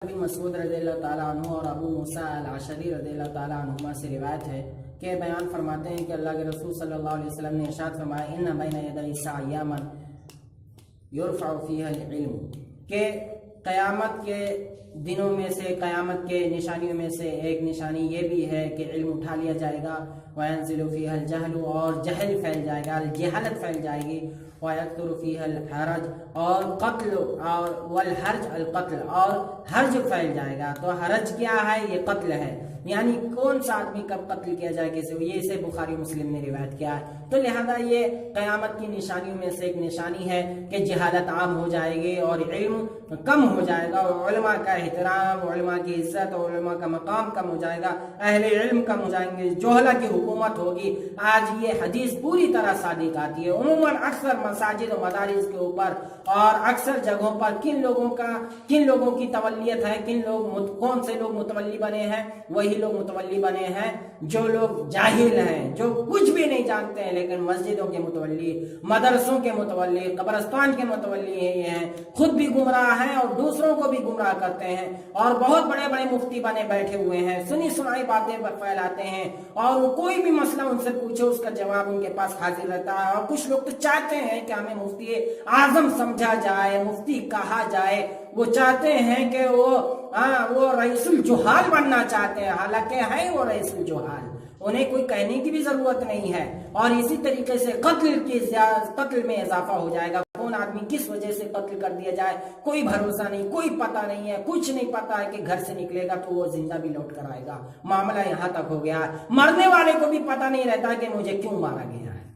ابن مسعود رضی اللہ تعالیٰ عنہ اور ابو موسیٰ الاشعری رضی اللہ تعالیٰ عنہما سے روایت ہے کہ بیان فرماتے ہیں کہ اللہ کے رسول صلی اللہ علیہ وسلم نے ارشاد فرمایا ان بین یدی الساعۃ ایاما یرفع فیہا العلم، کہ قیامت کے دنوں میں سے، قیامت کے نشانیوں میں سے ایک نشانی یہ بھی ہے کہ علم اٹھا لیا جائے گا، وینزل فیہا الجہل، اور جہل پھیل جائے گا، الجہالت پھیل جائے گی، وَيَكْثُرُ فِيهَا الْحَرَجُ، اور قتل، اور والحرج القتل، اور حرج پھیل جائے گا۔ تو حرج کیا ہے؟ یہ قتل ہے، یعنی کون سا آدمی کب قتل کیا جائے کسی کو، یہ اسے بخاری مسلم نے روایت کیا ہے۔ تو لہذا یہ قیامت کی نشانیوں میں سے ایک نشانی ہے کہ جہالت عام ہو جائے گی اور علم کم ہو جائے گا، اور علماء کا احترام، علماء کی عزت اور علماء کا مقام کم ہو جائے گا، اہل علم کم ہو جائیں گے، جوہلا کی حکومت ہوگی۔ آج یہ حدیث پوری طرح صادق آتی ہے۔ عموماً اکثر مساجد و مدارس کے اوپر اور اکثر جگہوں پر کن لوگوں کی تولیت ہے، کون سے لوگ متولی بنے ہیں؟ وہی لوگ متولی بنے ہیں جو لوگ جاہل ہیں، جو کچھ بھی نہیں جانتے ہیں، لیکن مسجدوں کے متولی، مدرسوں کے متولی، قبرستان کے متولی ہیں، خود بھی گمراہ ہیں اور دوسروں کو بھی گمراہ کرتے ہیں، اور بہت بڑے بڑے مفتی بنے بیٹھے ہوئے ہیں، سنی سنائی باتیں پھیلاتے ہیں، اور کوئی بھی مسئلہ ان سے پوچھو اس کا جواب ان کے پاس حاضر رہتا ہے۔ اور کچھ لوگ تو چاہتے ہیں کہ ہمیں مفتی اعظم سمجھا جائے، مفتی کہا جائے، وہ چاہتے ہیں کہ وہ رئیس الجہال بننا چاہتے ہیں، حالانکہ ہے وہ رئیس الجہال، انہیں کوئی کہنے کی بھی ضرورت نہیں ہے۔ اور اسی طریقے سے قتل میں اضافہ ہو جائے گا، کون آدمی کس وجہ سے قتل کر دیا جائے کوئی بھروسہ نہیں، کوئی پتہ نہیں ہے، کچھ نہیں پتہ ہے کہ گھر سے نکلے گا تو وہ زندہ بھی لوٹ کر آئے گا۔ معاملہ یہاں تک ہو گیا ہے، مرنے والے کو بھی پتہ نہیں رہتا کہ مجھے کیوں مارا گیا ہے۔